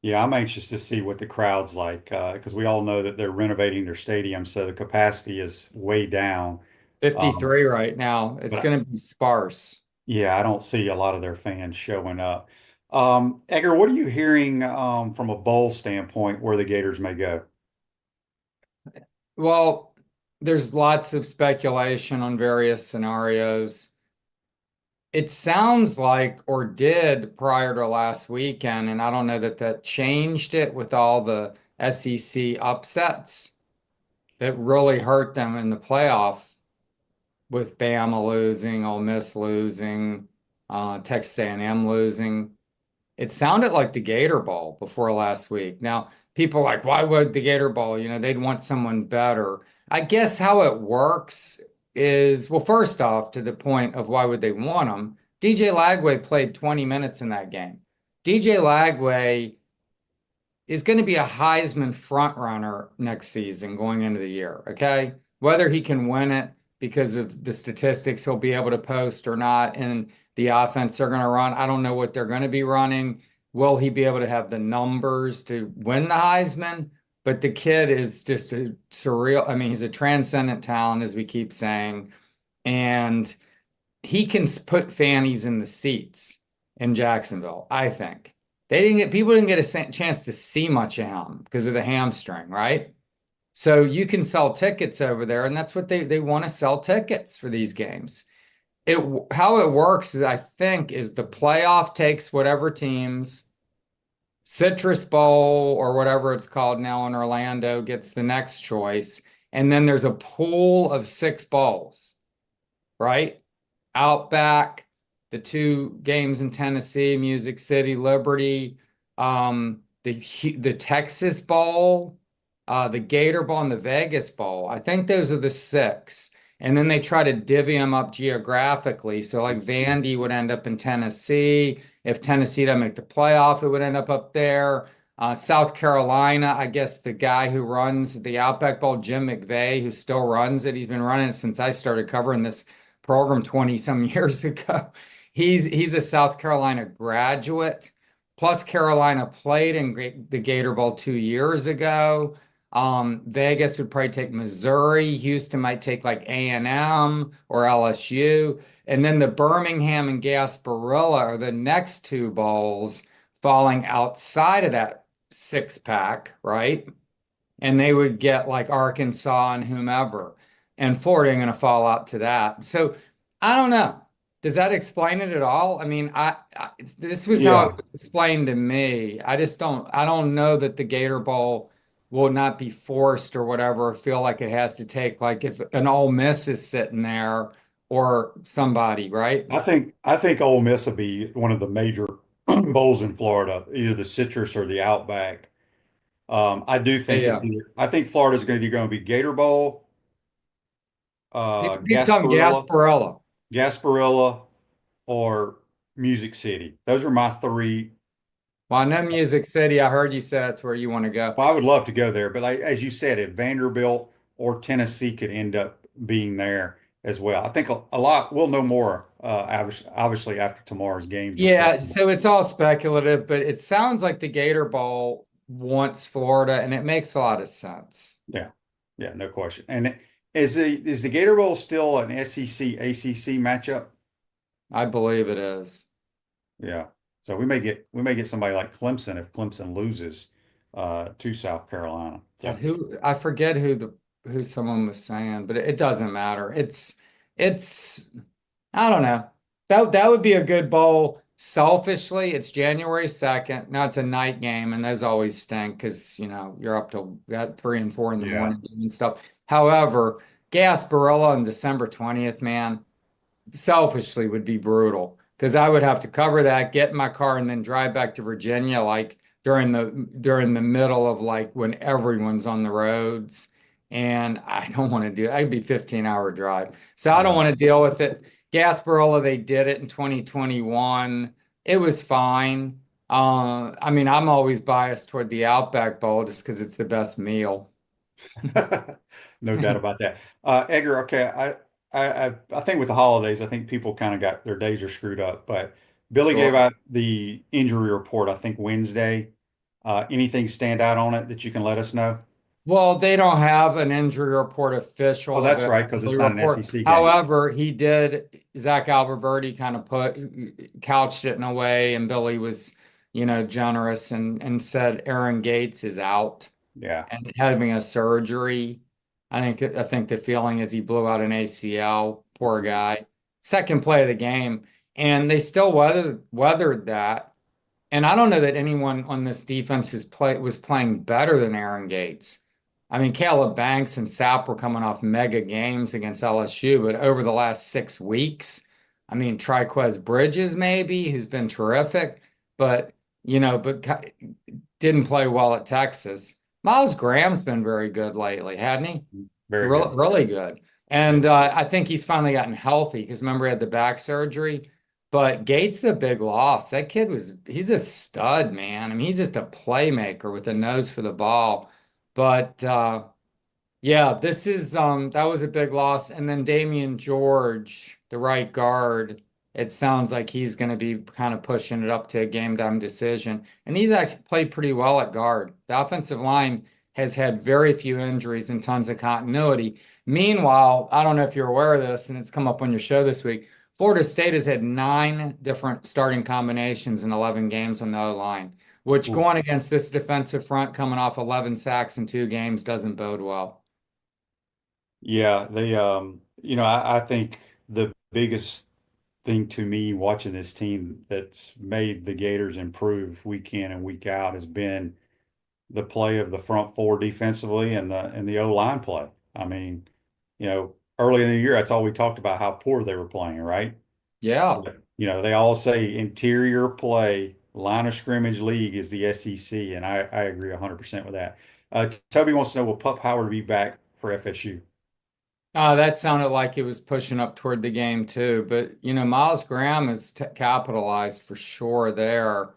Yeah, I'm anxious to see what the crowd's like, because we all know that they're renovating their stadium, so the capacity is way down. 53 right now. It's going to be sparse. Yeah, I don't see a lot of their fans showing up. Edgar, what are you hearing from a bowl standpoint where the Gators may go? Well, there's lots of speculation on various scenarios. It sounds like, or did prior to last weekend, and I don't know that changed it with all the SEC upsets that really hurt them in the playoff, with Bama losing, Ole Miss losing, Texas A&M losing. It sounded like the Gator Bowl before last week. Now, people are like, why would the Gator Bowl? They'd want someone better. I guess how it works is, well, first off, to the point of why would they want him, DJ Lagway played 20 minutes in that game. DJ Lagway is going to be a Heisman front runner next season going into the year, okay? Whether he can win it because of the statistics he'll be able to post or not, and the offense they're going to run, I don't know what they're going to be running. Will he be able to have the numbers to win the Heisman? But the kid is just a surreal. I mean, he's a transcendent talent, as we keep saying, and he can put fannies in the seats in Jacksonville. I think people didn't get a chance to see much of him because of the hamstring, right? So you can sell tickets over there, and that's what they want to sell tickets for these games. How it works is, I think, is the playoff takes whatever teams. Citrus Bowl, or whatever it's called now in Orlando, gets the next choice. And then there's a pool of 6 bowls, right? Outback, the 2 games in Tennessee, Music City, Liberty, the Texas Bowl, the Gator Bowl, and the Vegas Bowl. I think those are the 6. And then they try to divvy them up geographically. So like Vandy would end up in Tennessee. If Tennessee doesn't make the playoff, it would end up there. South Carolina, I guess the guy who runs the Outback Bowl, Jim McVeigh, who still runs it. He's been running it since I started covering this program 20-some years ago. He's a South Carolina graduate. Plus Carolina played in the Gator Bowl 2 years ago. Vegas would probably take Missouri. Houston might take like A&M or LSU. And then the Birmingham and Gasparilla are the next two bowls falling outside of that six pack, right? And they would get like Arkansas and whomever. And Florida ain't going to fall out to that. So I don't know. Does that explain it at all? I mean, this was how it was explained to me. I don't know that the Gator Bowl will not be forced or whatever, feel like it has to take, like if an Ole Miss is sitting there or somebody, right? I think Ole Miss will be one of the major bowls in Florida, either the Citrus or the Outback. I do think Yeah. I think Florida's going to be Gator Bowl, He's talking Gasparilla. Gasparilla, or Music City. Those are my three. Well, I know Music City. I heard you say that's where you want to go. Well, I would love to go there, but as you said, if Vanderbilt or Tennessee could end up being there as well, I think a lot. We'll know more, obviously after tomorrow's games. Yeah, so it's all speculative, but it sounds like the Gator Bowl wants Florida, and it makes a lot of sense. Yeah, no question. And is the Gator Bowl still an SEC ACC matchup? I believe it is. Yeah. So we may get somebody like Clemson if Clemson loses to South Carolina. So I forget who someone was saying, but it doesn't matter. It's I don't know. That would be a good bowl. Selfishly, it's January 2nd. Now it's a night game, and those always stink because you're up till 3 and 4 in the morning and stuff. However, Gasparilla on December 20th, man, selfishly would be brutal because I would have to cover that, get in my car, and then drive back to Virginia like during the middle of like when everyone's on the roads. And I don't want to do it. I'd be 15-hour drive. So I don't want to deal with it. Gasparilla, they did it in 2021. It was fine. I mean, I'm always biased toward the Outback Bowl just because it's the best meal. no doubt about that. Edgar, okay, I think with the holidays, I think people kind of got their days are screwed up. But Billy gave out the injury report, I think Wednesday. Anything stand out on it that you can let us know? Well, they don't have an injury report official. Oh, that's right, because it's not an SEC game. However, Zach Alberverdi kind of couched it in a way, and Billy was, generous and said Aaron Gates is out. Yeah. And having a surgery. I think the feeling is he blew out an ACL. Poor guy. Second play of the game. And they still weathered that. And I don't know that anyone on this defense was playing better than Aaron Gates. I mean, Caleb Banks and Sapp were coming off mega games against LSU, but over the last 6 weeks, I mean, Triquez Bridges maybe, who's been terrific, but didn't play well at Texas. Miles Graham's been very good lately, hadn't he? Really good. And I think he's finally gotten healthy because remember he had the back surgery. But Gates a big loss. That kid he's a stud, man. I mean, he's just a playmaker with a nose for the ball. But that was a big loss. And then Damian George, the right guard, it sounds like he's going to be kind of pushing it up to a game time decision. And he's actually played pretty well at guard. The offensive line has had very few injuries and tons of continuity. Meanwhile, I don't know if you're aware of this, and it's come up on your show this week, Florida State has had 9 different starting combinations in 11 games on the O-line, which going against this defensive front coming off 11 sacks in 2 games doesn't bode well. Yeah, I think the biggest thing to me watching this team that's made the Gators improve week in and week out has been the play of the front 4 defensively and the O-line play. I mean, early in the year, that's all we talked about, how poor they were playing, right? Yeah. They all say interior play, line of scrimmage league is the SEC, and I agree 100% with that. Toby wants to know, will Pup Howard be back for FSU? That sounded like it was pushing up toward the game too, but Miles Graham is capitalized for sure there.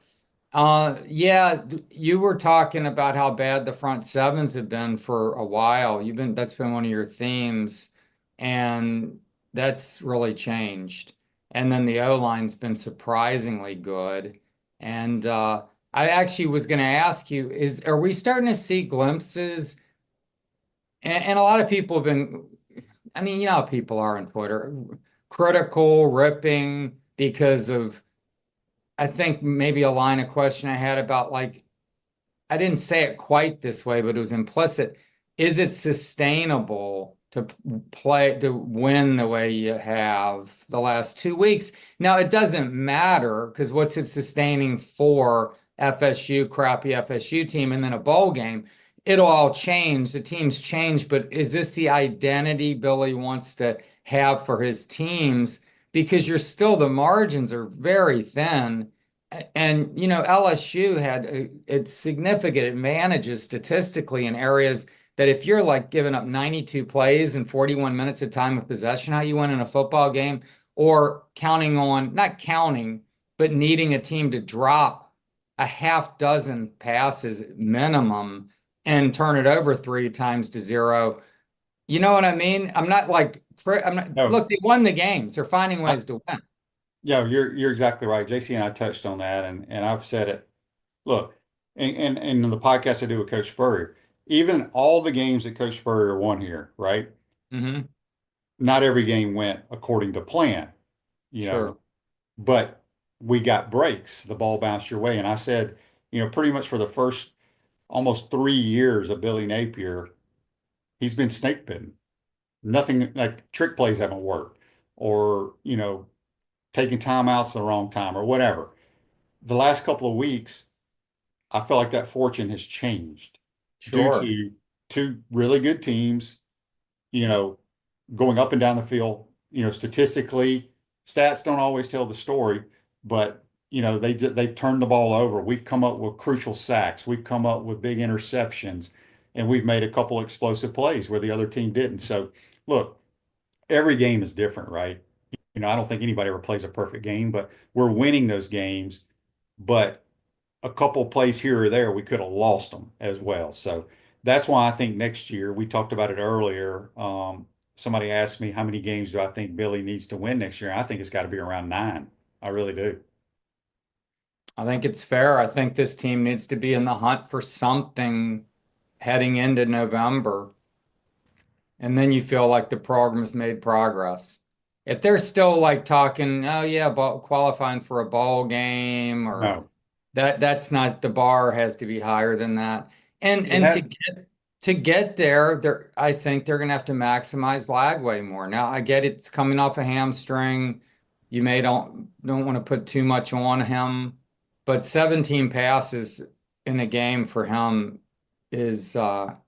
You were talking about how bad the front sevens have been for a while. That's been one of your themes, and that's really changed. And then the O-line's been surprisingly good. And I actually was going to ask you, are we starting to see glimpses And a lot of people have been, I mean, you know how people are on Twitter, critical, ripping because of, I think maybe a line of question I had about like, I didn't say it quite this way, but it was implicit. Is it sustainable to play, to win the way you have the last 2 weeks? Now, it doesn't matter because what's it sustaining for FSU, crappy FSU team, and then a bowl game? It'll all change. The teams change, but is this the identity Billy wants to have for his teams? Because you're still, the margins are very thin. And you know, LSU had significant advantages statistically in areas that if you're like giving up 92 plays and 41 minutes of time of possession, how you win in a football game, or counting on, not counting, but needing a team to drop a half dozen passes minimum and turn it over 3 times to 0. You know what I mean? I'm not, No. look, they won the games. They're finding ways to win. Yeah, you're exactly right. JC and I touched on that, and I've said it. Look, and in the podcast I do with Coach Spurrier, even all the games that Coach Spurrier won here, right? Mm-hmm. Not every game went according to plan, you Sure. know, but we got breaks. The ball bounced your way. And I said, pretty much for the first almost 3 years of Billy Napier, he's been snake bitten. Nothing like trick plays haven't worked, or, taking timeouts the wrong time or whatever. The last couple of weeks, I feel like that fortune has changed due Sure. to two really good teams, going up and down the field. Statistically, stats don't always tell the story, but they've turned the ball over. We've come up with crucial sacks. We've come up with big interceptions, and we've made a couple explosive plays where the other team didn't. So, look, every game is different, right? I don't think anybody ever plays a perfect game, but we're winning those games. But a couple plays here or there, we could have lost them as well. So that's why I think next year, we talked about it earlier. Somebody asked me how many games do I think Billy needs to win next year? I think it's got to be around 9. I really do. I think it's fair. I think this team needs to be in the hunt for something heading into November. And then you feel like the program's made progress. If they're still like talking, oh yeah, qualifying for a bowl game, or No. that's not, the bar has to be higher than that. And to get there, I think they're gonna have to maximize Lagway more. Now I get it's coming off a hamstring. You may don't want to put too much on him, but 17 passes in a game for him is not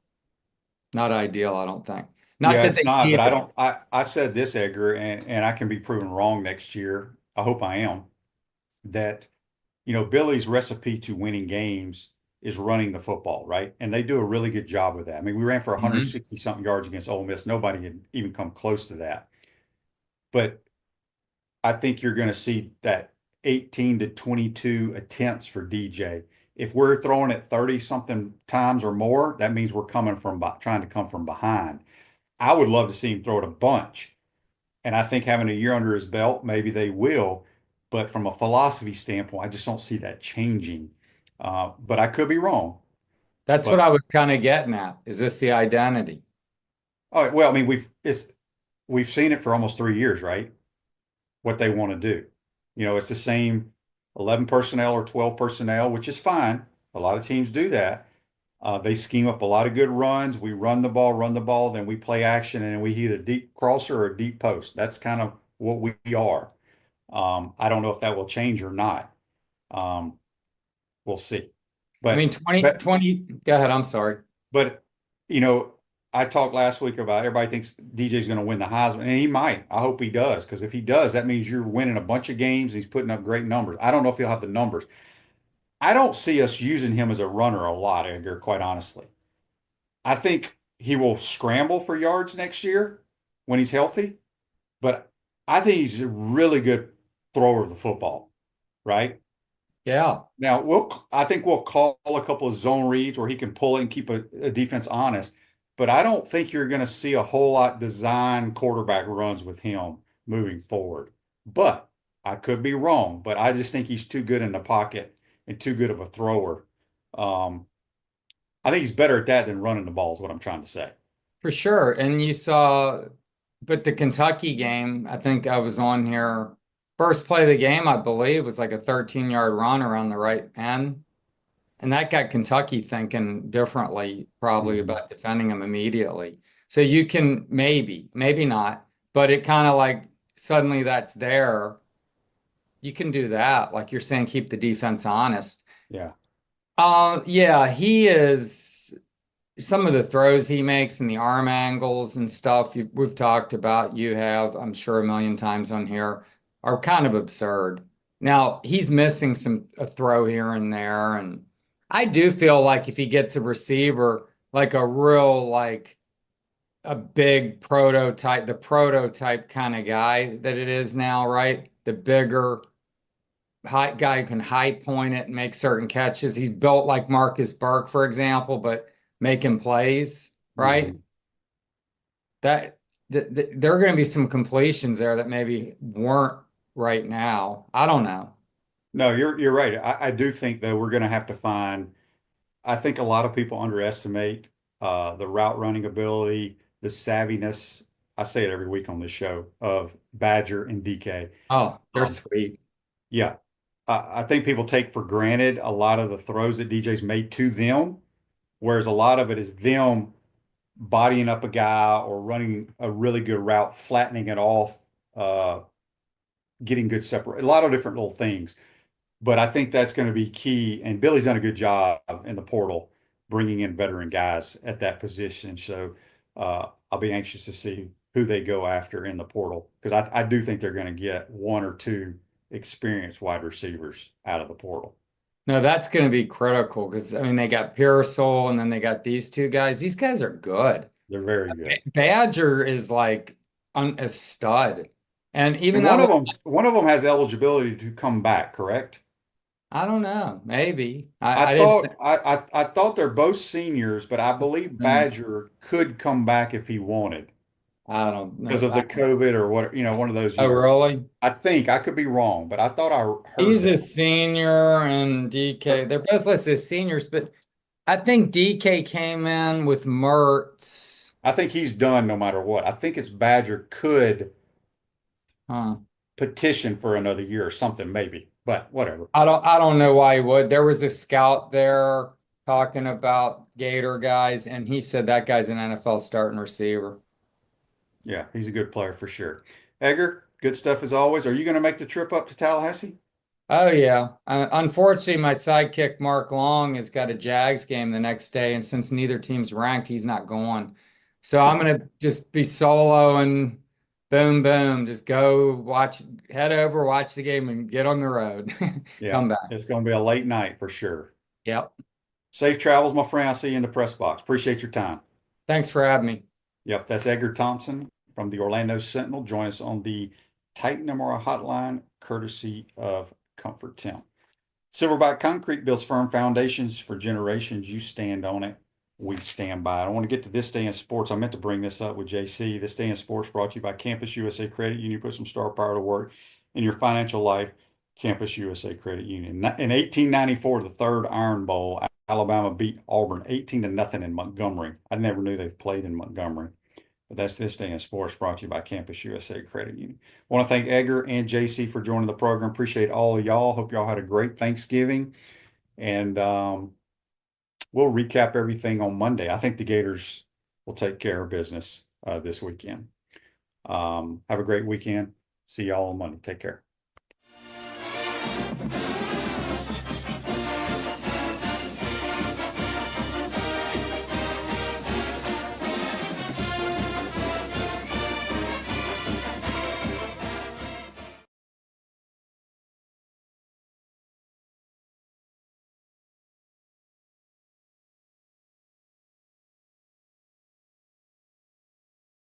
ideal, I don't think. Not Yeah, that it's they not, need but it. I said this, Edgar, and I can be proven wrong next year. I hope I am. That, Billy's recipe to winning games is running the football, right? And they do a really good job with that. I mean, we ran for 160 something yards against Ole Miss. Nobody had even come close to that. But I think you're going to see that 18 to 22 attempts for DJ. If we're throwing it 30 something times or more, that means we're trying to come from behind. I would love to see him throw it a bunch. And I think having a year under his belt, maybe they will. But from a philosophy standpoint, I just don't see that changing. But I could be wrong. That's what I was kind of getting at. Is this the identity? Oh, well, I mean, we've seen it for almost 3 years, right? What they want to do. It's the same 11 personnel or 12 personnel, which is fine. A lot of teams do that. They scheme up a lot of good runs. We run the ball, then we play action, and we hit a deep crosser or a deep post. That's kind of what we are. I don't know if that will change or not. We'll see. But I mean, 20, go ahead. I'm sorry. But, I talked last week about everybody thinks DJ's going to win the Heisman, and he might. I hope he does, because if he does, that means you're winning a bunch of games. He's putting up great numbers. I don't know if he'll have the numbers. I don't see us using him as a runner a lot, Edgar, quite honestly. I think he will scramble for yards next year when he's healthy, but I think he's a really good thrower of the football, right? Yeah. Now, I think we'll call a couple of zone reads where he can pull it and keep a defense honest, but I don't think you're going to see a whole lot design quarterback runs with him moving forward. But I could be wrong, but I just think he's too good in the pocket and too good of a thrower. I think he's better at that than running the ball is what I'm trying to say. For sure. And you saw, but the Kentucky game, I think I was on here. First play of the game, I believe, was like a 13-yard run around the right end. And that got Kentucky thinking differently, probably about defending them immediately. So you can maybe not, but it kind of like suddenly that's there. You can do that. Like you're saying, keep the defense honest. Yeah. Yeah, he is some of the throws he makes and the arm angles and stuff we've talked about, you have, I'm sure, a million times on here, are kind of absurd. Now, he's missing a throw here and there, and I do feel like if he gets a receiver, like a real, like a big prototype, the prototype kind of guy that it is now, right? The bigger high guy who can high point it and make certain catches. He's built like Marcus Burke, for example, but making plays, right? That there are going to be some completions there that maybe weren't right now. I don't know. No, you're right. I do think though we're going to have to find. I think a lot of people underestimate the route running ability, the savviness. I say it every week on this show of Badger and DK. Oh, they're sweet. Yeah, I think people take for granted a lot of the throws that DJ's made to them, whereas a lot of it is them bodying up a guy or running a really good route, flattening it off, getting good separate, a lot of different little things. But I think that's going to be key. And Billy's done a good job in the portal, bringing in veteran guys at that position. So I'll be anxious to see who they go after in the portal, because I do think they're going to get one or two experienced wide receivers out of the portal. No, that's going to be critical because, I mean, they got Pearsall and then they got these two guys. These guys are good. They're very good. Badger is like a stud. And even And though one of them has eligibility to come back, correct? I don't know, maybe. I thought they're both seniors, but I believe Badger could come back if he wanted I don't know. because of the COVID or what, one of those Oh, years. really? I think I could be wrong, but I thought I heard He's a that. senior and DK. They're both listed as seniors, but I think DK came in with Mertz. I think he's done no matter what. I think it's Badger could petition for another year or something, maybe, but whatever. I don't know why he would. There was a scout there talking about Gator guys, and he said that guy's an NFL starting receiver. Yeah, he's a good player for sure. Edgar, good stuff as always. Are you going to make the trip up to Tallahassee? Oh, yeah. Unfortunately, my sidekick, Mark Long, has got a Jags game the next day, and since neither team's ranked, he's not going. So I'm going to just be solo and boom, boom, just go head over, watch the game, and get on the road. Yeah, come back. It's going to be a late night for sure. Yep. Safe travels, my friend. I'll see you in the press box. Appreciate your time. Thanks for having me. Yep, that's Edgar Thompson from the Orlando Sentinel. Join us on the Titan MRI hotline, courtesy of Comfort Temp. Silverback Concrete builds firm foundations for generations. You stand on it. We stand by it. I want to get to this day in sports. I meant to bring this up with JC. This day in sports brought to you by Campus USA Credit Union. Put some star power to work in your financial life. Campus USA Credit Union. In 1894, the third Iron Bowl, Alabama beat Auburn 18-0 in Montgomery. I never knew they played in Montgomery. But that's this day in sports brought to you by Campus USA Credit Union. I want to thank Edgar and JC for joining the program. Appreciate all of y'all. Hope y'all had a great Thanksgiving. And we'll recap everything on Monday. I think the Gators will take care of business this weekend. Have a great weekend. See y'all on Monday. Take care.